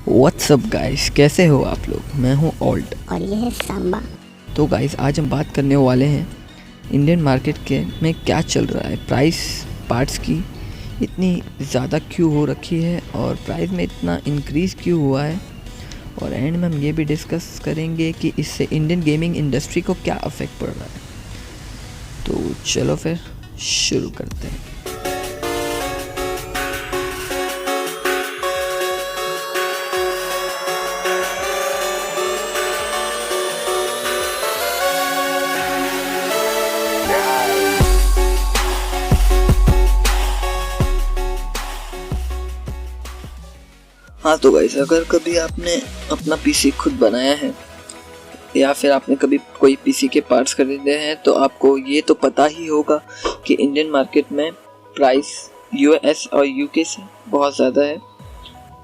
WhatsApp guys, कैसे हो आप लोग। मैं हूँ ऑल्ट और ये है सांबा। तो गाइस आज हम बात करने वाले हैं इंडियन मार्केट के में क्या चल रहा है, प्राइस पार्ट्स की इतनी ज़्यादा क्यों हो रखी है और प्राइस में इतना इंक्रीज़ क्यों हुआ है, और एंड में हम ये भी डिस्कस करेंगे कि इससे इंडियन गेमिंग इंडस्ट्री को क्या अफेक्ट पड़ रहा है। तो चलो फिर शुरू करते हैं। हाँ तो गाइस, अगर कभी आपने अपना पीसी खुद बनाया है या फिर आपने कभी कोई पीसी के पार्ट्स खरीदे हैं तो आपको ये तो पता ही होगा कि इंडियन मार्केट में प्राइस यूएस और यूके से बहुत ज़्यादा है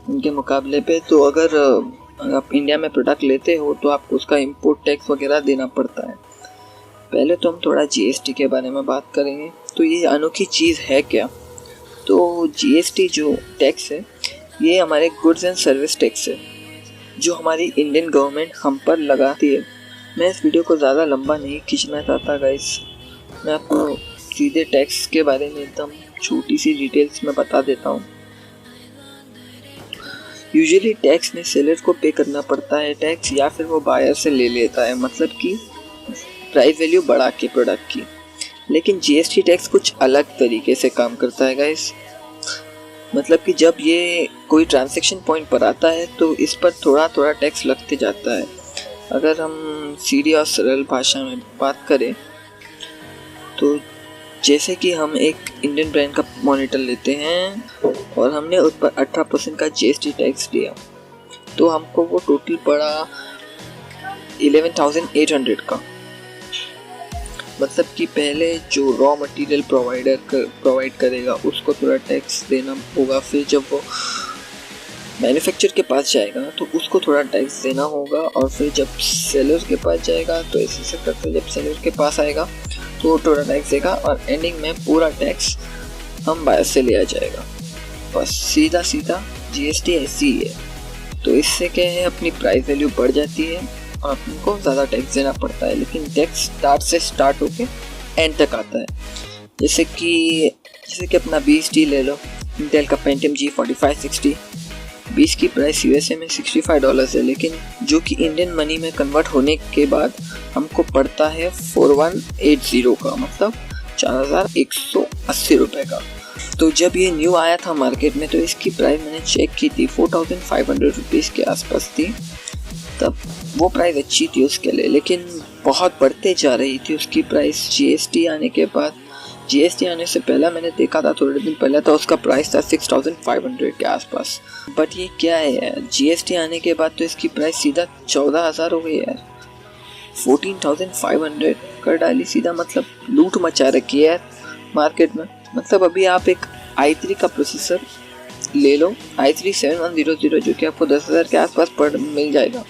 उनके मुकाबले पे। तो अगर आप इंडिया में प्रोडक्ट लेते हो तो आपको उसका इंपोर्ट टैक्स वगैरह देना पड़ता है। पहले तो हम थोड़ा जीएसटी के बारे में बात करेंगे। तो ये अनोखी चीज़ है क्या? तो जीएसटी जो टैक्स है ये हमारे गुड्स एंड सर्विस टैक्स है जो हमारी इंडियन गवर्नमेंट हम पर लगाती है। मैं इस वीडियो को ज़्यादा लंबा नहीं खींचना चाहता गाइस, मैं आपको सीधे टैक्स के बारे में एकदम छोटी सी डिटेल्स में बता देता हूँ। यूजुअली टैक्स में सेलर को पे करना पड़ता है टैक्स, या फिर वो बायर से ले लेता है, मतलब कि प्राइस वैल्यू बढ़ा के प्रोडक्ट की। लेकिन जीएसटी टैक्स कुछ अलग तरीके से काम करता है गाइस। मतलब कि जब ये कोई ट्रांजैक्शन पॉइंट पर आता है तो इस पर थोड़ा थोड़ा टैक्स लगते जाता है। अगर हम सीधी और सरल भाषा में बात करें तो जैसे कि हम एक इंडियन ब्रांड का मॉनिटर लेते हैं और हमने उस पर 18% का जीएसटी टैक्स दिया तो हमको वो टोटल पड़ा 11,800 का। मतलब कि पहले जो रॉ मटेरियल प्रोवाइड करेगा उसको थोड़ा टैक्स देना होगा, फिर जब वो मैन्युफैक्चर के पास जाएगा तो उसको थोड़ा टैक्स देना होगा, और फिर जब सेलर के पास जाएगा तो ऐसे करते जब सेलर के पास आएगा तो वो थोड़ा टैक्स देगा और एंडिंग में पूरा टैक्स हम बायर से लिया जाएगा। बस सीधा सीधा जीएसटी ऐसी ही है। तो इससे क्या है, अपनी प्राइस वैल्यू बढ़ जाती है और आपको ज़्यादा टैक्स देना पड़ता है। लेकिन टैक्स स्टार्ट होके एंड तक आता है। जैसे कि अपना 20T ले लो, इंटेल का पेंटियम G4560। 20 की प्राइस यूएसए में $65 है, लेकिन जो कि इंडियन मनी में कन्वर्ट होने के बाद हमको पड़ता है 4180 का, मतलब 4,180 रुपये का। तो जब ये न्यू आया था मार्केट में तो इसकी प्राइस मैंने चेक की थी 4,500 रुपीज़ के आसपास थी। तब वो प्राइस अच्छी थी उसके लिए, लेकिन बहुत बढ़ते जा रही थी उसकी प्राइस जीएसटी आने के बाद। जीएसटी आने से पहले मैंने देखा था थोड़े दिन पहले, तो उसका प्राइस था 6,500 के आसपास। बट ये क्या है यार, जीएसटी आने के बाद तो इसकी प्राइस सीधा 14,000 हो गई यार। 14,500 कर डाली सीधा, मतलब लूट मचा रखी है यार मार्केट में। मतलब अभी आप एक i3 का प्रोसेसर ले लो, i3 7100, जो कि आपको 10,000 के आसपास मिल जाएगा,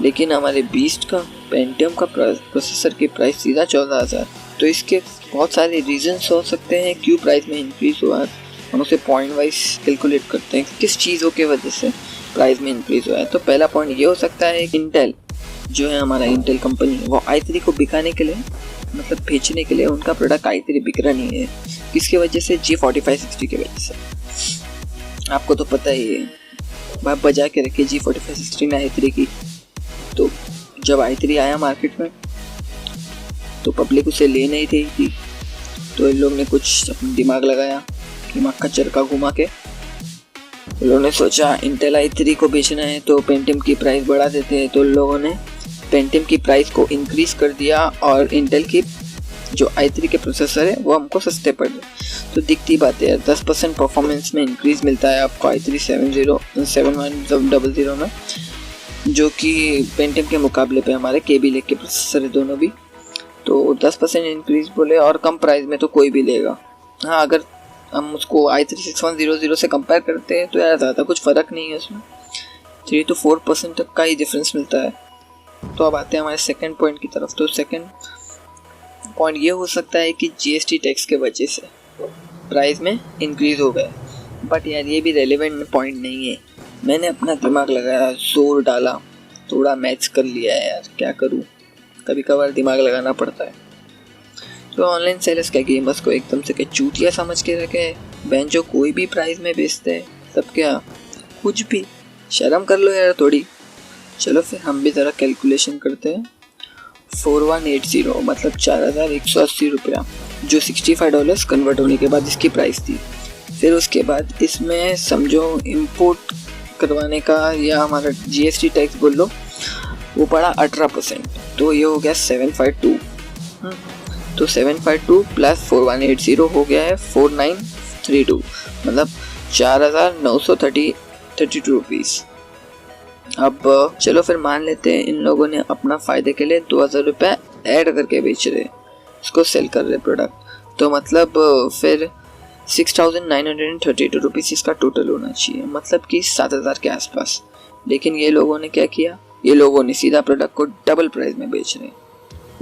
लेकिन हमारे बीस्ट का पेंटियम का प्रोसेसर की प्राइस सीधा 14,000। तो इसके बहुत सारे रीजंस हो सकते हैं क्यों प्राइस में इंक्रीज़ हुआ है। हम उसे पॉइंट वाइज कैलकुलेट करते हैं किस चीज़ों के वजह से प्राइस में इंक्रीज़ हुआ है। तो पहला पॉइंट ये हो सकता है कि इंटेल जो है, हमारा इंटेल कंपनी, वो i3 को बिकाने के लिए, मतलब बेचने के लिए उनका प्रोडक्ट i3 बिक रहा नहीं है। किसकी वजह से? G4560 की वजह से। आपको तो पता ही है, आप बजा के रखिए G4560 में i3 की। तो जब i3 आया मार्केट में तो पब्लिक उसे ले नहीं रही थी, तो इन लोग ने कुछ अपना दिमाग लगाया, दिमाग का चरखा घुमा के इन लोगों ने सोचा इंटेल i3 को बेचना है तो पेंटियम की प्राइस बढ़ा देते हैं। तो इन लोगों ने पेंटियम की प्राइस को इंक्रीज कर दिया और इंटेल की जो i3 के प्रोसेसर है वो हमको सस्ते पड़ गए। तो दिखती बात है, 10% परफॉर्मेंस में इंक्रीज मिलता है आपको i3 7100 में, जो कि पेंटियम के मुकाबले पे हमारे केबी लेक के प्रोसेसर है दोनों भी। तो 10% इंक्रीज बोले और कम प्राइस में तो कोई भी लेगा। हाँ, अगर हम उसको i3 6100 से कंपेयर करते हैं तो यार ज़्यादा कुछ फ़र्क नहीं है उसमें, 3 to 4% तक का ही डिफरेंस मिलता है। तो अब आते हैं हमारे सेकंड पॉइंट की तरफ। तो सेकंड पॉइंट ये हो सकता है कि जीएसटी टैक्स के वजह से प्राइस में इंक्रीज़ हो गया। बट यार ये भी रेलेवेंट पॉइंट नहीं है, मैंने अपना दिमाग लगाया, जोर डाला, थोड़ा मैथ्स कर लिया है यार, क्या करूँ, कभी कभार दिमाग लगाना पड़ता है। तो ऑनलाइन सेलर्स क्या गेमर्स को एकदम से क्या चूतिया समझ के रखे हैं, बहन जो कोई भी प्राइस में बेचते हैं, तब क्या कुछ भी, शर्म कर लो यार थोड़ी। चलो फिर हम भी ज़रा कैलकुलेशन करते हैं। 4180 मतलब 4180 रुपया, जो $65 कन्वर्ट होने के बाद इसकी प्राइस थी। फिर उसके बाद इसमें समझो इंपोर्ट करवाने का या हमारा GST टैक्स बोल लो, वो पड़ा 18%, तो ये हो गया 752। तो 752 प्लस 4180 हो गया है 4932, मतलब 4932 रुपीज़। अब चलो फिर मान लेते हैं इन लोगों ने अपना फ़ायदे के लिए 2000 रुपये ऐड करके बेच रहे, इसको सेल कर रहे प्रोडक्ट, तो मतलब फिर 6932 रुपीज़ इसका टोटल होना चाहिए, मतलब कि 7000 के आसपास। लेकिन ये लोगों ने क्या किया, ये लोगों ने सीधा प्रोडक्ट को डबल प्राइस में बेच रहे हैं।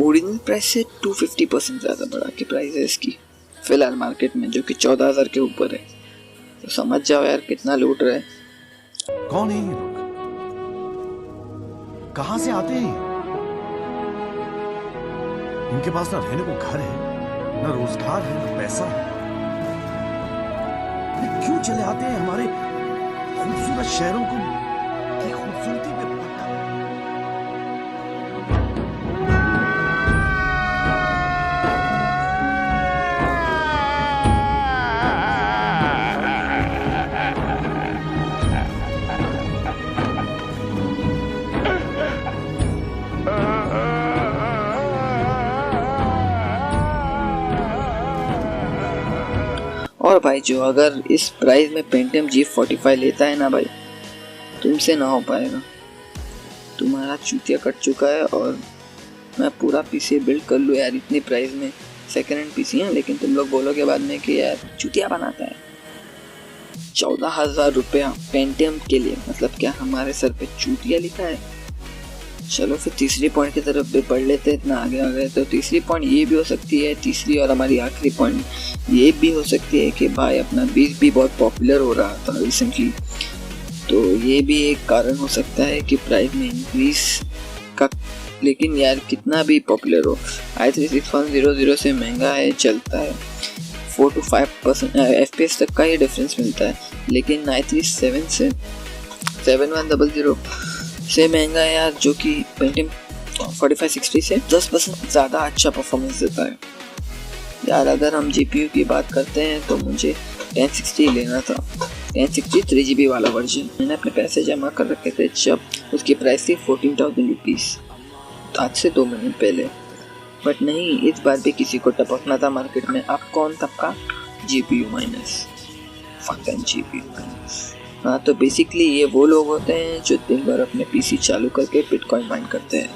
ओरिजिनल प्राइस से 250% ज़्यादा बढ़ा के प्राइस है इसकी फ़िलहाल मार्केट में, जो कि 14000 के ऊपर है। तो समझ जाओ यार कितना लूट रहे हैं। कौन है ये लोग, कहां से आते हैं? इनके पास ना रहने को घर है, ना रोजगार है, ना पैसा है, क्यों चले आते हैं हमारे खूबसूरत शहरों को की खूबसूरती पे पक्का। और भाई जो अगर इस प्राइस में पेंटियम G45 लेता है ना भाई, तुमसे ना हो पाएगा, तुम्हारा चूतिया कट चुका है। और मैं पूरा पीसी बिल्ड कर लूँ यार इतनी प्राइस में, सेकेंड हैंड पीसी है, लेकिन तुम लोग बोलोगे बाद में कि यार चूतिया बनाता है। 14000 रुपया पेंटियम के लिए, मतलब क्या हमारे सर पे चूतिया लिखा है। चलो फिर तीसरी पॉइंट की तरफ भी पढ़ लेते हैं, इतना आगे आ गए तो तीसरी पॉइंट ये भी हो सकती है, तीसरी और हमारी आखिरी पॉइंट ये भी हो सकती है कि भाई अपना बीज भी बहुत पॉपुलर हो रहा था रिसेंटली, तो ये भी एक कारण हो सकता है कि प्राइस में इंक्रीज का। लेकिन यार कितना भी पॉपुलर हो, i3 6100 से महंगा है, चलता है, 4 to 5% FPS तक का ही डिफरेंस मिलता है। लेकिन i3 7100 से महंगा है यार, जो कि पेंटियम 4560 से 10% ज़्यादा अच्छा परफॉर्मेंस देता है यार। अगर हम GPU की बात करते हैं तो मुझे 1060 लेना था, 1060 3GB वाला वर्जन। मैंने अपने पैसे जमा कर रखे थे जब उसकी प्राइस थी 14,000 रुपीज़, आज से 2 महीने पहले। बट नहीं, इस बार भी किसी को टपकना था मार्केट में। अब कौन टपका? GPU minus, fucking GPU minus. हाँ, तो बेसिकली ये वो लोग होते हैं जो दिन भर अपने PC चालू करके बिटकॉइन माइन करते हैं।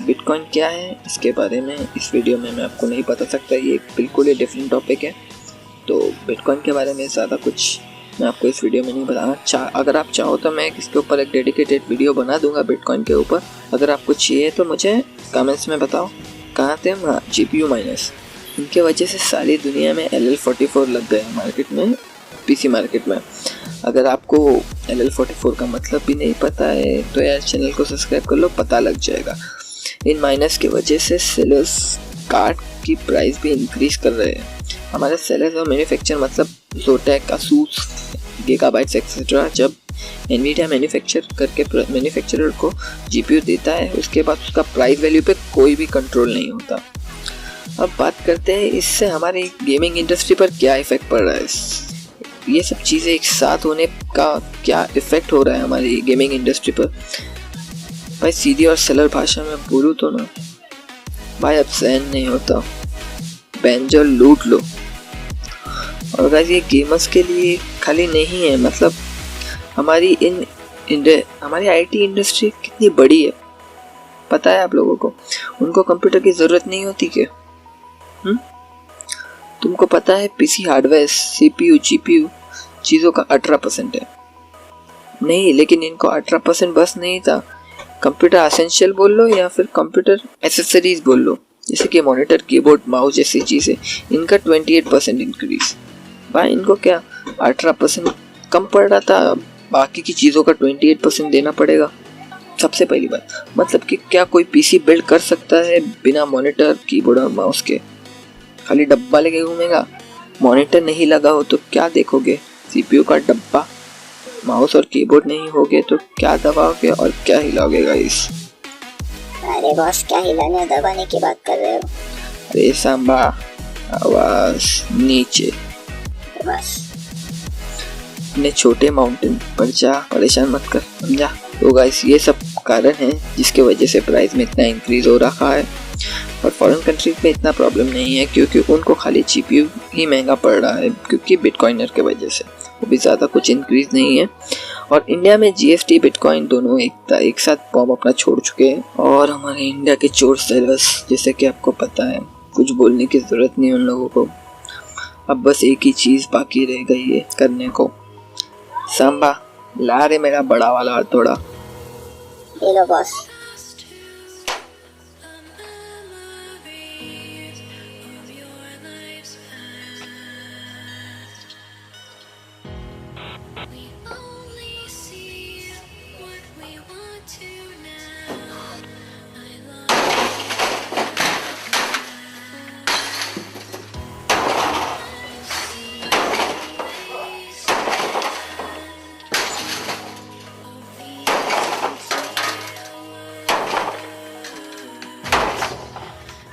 बिटकॉइन क्या है इसके बारे में इस वीडियो में मैं आपको नहीं बता सकता, ये बिल्कुल ही डिफरेंट टॉपिक है। तो बिटकॉइन के बारे में ज़्यादा कुछ मैं आपको इस वीडियो में नहीं बताना। अगर आप चाहो तो मैं इसके ऊपर एक डेडिकेटेड वीडियो बना दूंगा बिटकॉइन के ऊपर। अगर आपको चाहिए तो मुझे कमेंट्स में बताओ। कहाँ थे हम? हाँ, GPU माइनस। इनके वजह से सारी दुनिया में LL44 लग गए मार्केट में, PC मार्केट में। अगर आपको LL44 का मतलब भी नहीं पता है तो यार चैनल को सब्सक्राइब कर लो, पता लग जाएगा। इन माइनस की वजह से सेलर्स कार्ड की प्राइस भी इंक्रीज कर रहे हैं। हमारे सेलर्स और मैन्युफैक्चर मतलब Zotac, Asus, Gigabytes एक्सेट्रा, जब NVIDIA मैन्युफैक्चरर को GPU देता है, उसके बाद उसका प्राइस वैल्यू पे कोई भी कंट्रोल नहीं होता। अब बात करते हैं इससे हमारी गेमिंग इंडस्ट्री पर क्या इफेक्ट पड़ रहा है। ये सब चीज़ें एक साथ होने का क्या इफेक्ट हो रहा है हमारी गेमिंग इंडस्ट्री पर। भाई सीधी और सरल भाषा में बोलूँ तो ना भाई, अब सहन नहीं होता, बेंजर लूट लो। और गाइस ये गेमर्स के लिए खाली नहीं है, मतलब हमारी हमारी IT इंडस्ट्री कितनी बड़ी है पता है आप लोगों को? उनको कंप्यूटर की ज़रूरत नहीं होती क्या? तुमको पता है PC हार्डवेयर, CPU, GPU चीज़ों का 18% है नहीं, लेकिन इनको 18% बस नहीं था। कंप्यूटर एसेंशियल बोल लो या फिर कंप्यूटर एसेसरीज बोल लो, जैसे कि मॉनिटर, कीबोर्ड, माउस जैसी चीज़ें, इनका 28% इंक्रीज। भाई इनको क्या 18% कम पड़ रहा था बाकी की चीज़ों का 28% देना पड़ेगा। सबसे पहली बात, मतलब कि क्या कोई पीसी बिल्ड कर सकता है बिना मॉनिटर, कीबोर्ड और माउस के? खाली डब्बा लेके घूमेगा? मॉनिटर नहीं लगा हो तो क्या देखोगे? सीपीयू का डब्बा। माउस और कीबोर्ड नहीं होगे तो क्या दबाओगे और क्या हिलाओगे गाइस? अरे बॉस, क्या हिलाने और दबाने की बात कर रहे हो? अरे सांबा, आवाज नीचे। बस अपने छोटे माउंटेन पर जा, परेशान मत कर, समझा? तो गाइस ये सब कारण है जिसके वजह से प्राइस में इतना इंक्रीज हो रहा है। और फॉरेन कंट्रीज में इतना प्रॉब्लम नहीं है क्योंकि उनको खाली जीपीयू ही महंगा पड़ रहा है क्योंकि बिटकॉइनर के वजह से, वो भी ज़्यादा कुछ इंक्रीज नहीं है। और इंडिया में जीएसटी बिटकॉइन दोनों एक साथ बॉम्ब अपना छोड़ चुके हैं। और हमारे इंडिया के चोर सेलर्स, जैसे कि आपको पता है, कुछ बोलने की ज़रूरत नहीं उन लोगों को। अब बस एक ही चीज़ बाकी रह गई है करने को। सांबा, ला रे मेरा बड़ा वाला हथौड़ा। ये लो बॉस।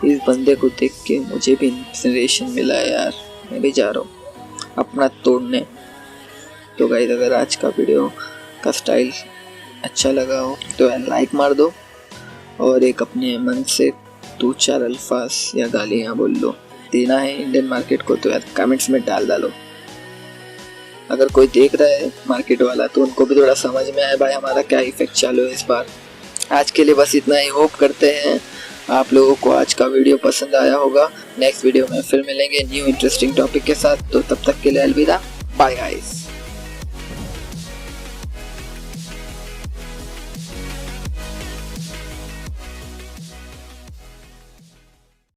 इस बंदे को देख के मुझे भी इंस्पिरेशन मिला है यार, मैं भी जा रहा हूँ अपना तोड़ने। तो गाइस, अगर आज का वीडियो का स्टाइल अच्छा लगा हो तो यार लाइक मार दो और एक अपने मन से 2-4 अल्फाज या गालियाँ बोल लो। देना है इंडियन मार्केट को तो यार कमेंट्स में डालो। अगर कोई देख रहा है मार्केट वाला तो उनको भी थोड़ा समझ में आए भाई हमारा क्या इफेक्ट चालू है इस बार। आज के लिए बस इतना ही। होप करते हैं आप लोगों को आज का वीडियो पसंद आया होगा। नेक्स्ट वीडियो में फिर मिलेंगे न्यू इंटरेस्टिंग टॉपिक के साथ। तो तब तक के लिए अलविदा, बाय गाइस।